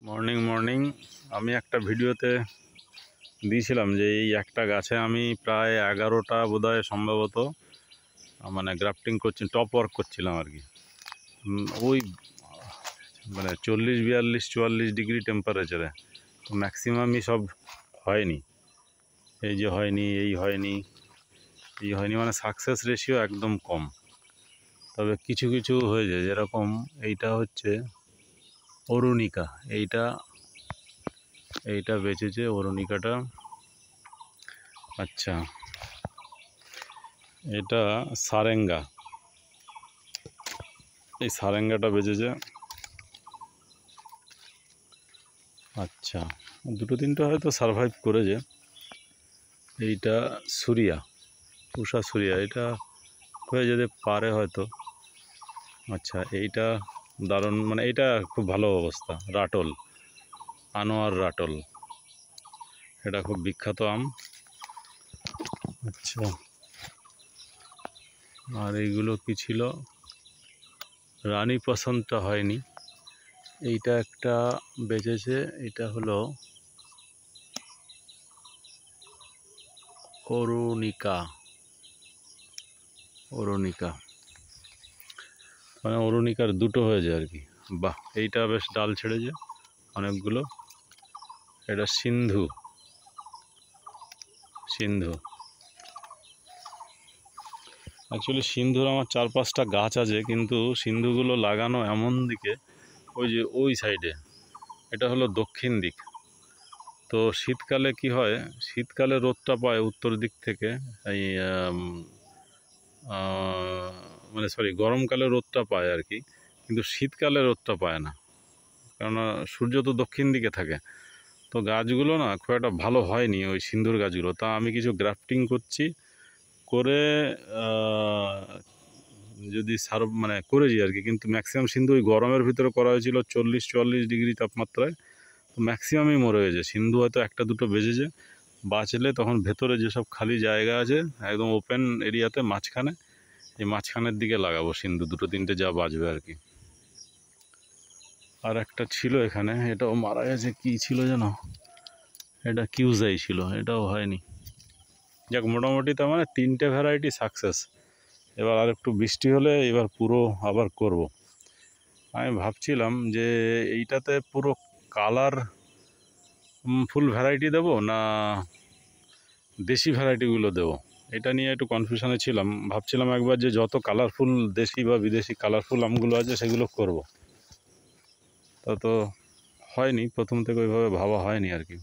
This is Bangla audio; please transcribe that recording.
মর্নিং মর্নিং আমি একটা ভিডিওতে দিয়েছিলাম যে এই একটা গাছে আমি প্রায় 11টা বোধহয় সম্ভবত মানে গ্রাফটিং করছি, টপ ওয়ার্ক করছিলাম আর কি। ওই মানে 40, 42, 44 ডিগ্রি টেম্পারেচারে, তো ম্যাক্সিমামই সব হয়নি। এই যে হয়নি, এই হয়নি, এই হয়নি, মানে সাকসেস রেশিও একদম কম। তবে কিছু কিছু হয়ে যায়, যেরকম এইটা হচ্ছে অরুণিকা, এইটা বেঁচেছে অরুণিকাটা। আচ্ছা, এটা সারেঙ্গা, এই সারেঙ্গাটা বেঁচেছে। আচ্ছা, দুটো তিনটে হয়তো সারভাইভ করেছে। এইটা সুরিয়া, উষা সুরিয়া, এটা হয়ে যেতে পারে হয়তো। আচ্ছা, এইটা দারুণ, মানে এইটা খুব ভালো অবস্থা। রাটল, আনোয়ার রাটল, এটা খুব বিখ্যাত আম। আচ্ছা, আর এইগুলো কি ছিল? রানী পছন্দটা হয়নি। এইটা একটা বেঁচেছে, এটা হলো অরুণিকা, মানে অরুণিকার দুটো হয়েছে আর কি। বাহ, এইটা বেশ ডাল ছেড়েছে অনেকগুলো। এটা সিন্ধু, অ্যাকচুয়ালি সিন্ধুর আমার 4-5টা গাছ আছে, কিন্তু সিন্ধুগুলো লাগানো এমন দিকে, ওই যে ওই সাইডে, এটা হলো দক্ষিণ দিক। তো শীতকালে কি হয়, শীতকালে রোদটা পায় উত্তর দিক থেকে, এই মানে সরি, গরমকালে রোদটা পায় আর কি, কিন্তু শীতকালে রোদটা পায় না, কেননা সূর্য তো দক্ষিণ দিকে থাকে। তো গাছগুলো না খুব একটা ভালো হয়নি, ওই সিন্ধুর গাছগুলো। তা আমি কিছু গ্রাফটিং করছি, করে যদি মানে করেছি আর কি, কিন্তু ম্যাক্সিমাম সিন্ধু ওই গরমের ভিতরে করা হয়েছিল 40-44 ডিগ্রি তাপমাত্রায়। তো ম্যাক্সিমামই মরে গেছে। সিন্ধু হয়তো একটা দুটো বেজেছে, বাঁচলে তখন ভেতরে যেসব খালি জায়গা আছে একদম ওপেন এরিয়াতে মাঝখানে, এই মাঝখানের দিকে লাগাবো সিন্ধু, দুটো তিনটে যা বাঁচবে আর কি। আর একটা ছিল এখানে, এটাও মারা গেছে। কি ছিল যেন, এটা কিউজাই ছিল, এটাও হয়নি। যাক, মোটামুটি তার মানে 3টে ভ্যারাইটি সাকসেস। এবার আর একটু বৃষ্টি হলে এবার পুরো আবার করব। আমি ভাবছিলাম যে এইটাতে পুরো কালার ফুল ভ্যারাইটি দেবো না দেশি ভ্যারাইটিগুলো দেবো, এটা নিয়ে একটু কনফিউশনে ছিলাম। ভাবছিলাম একবার যে যত কালারফুল দেশি বা বিদেশি কালারফুল আমগুলো আছে সেগুলো করব। তা তো হয়নি, প্রথম থেকে ওইভাবে ভাবা হয়নি আর কি।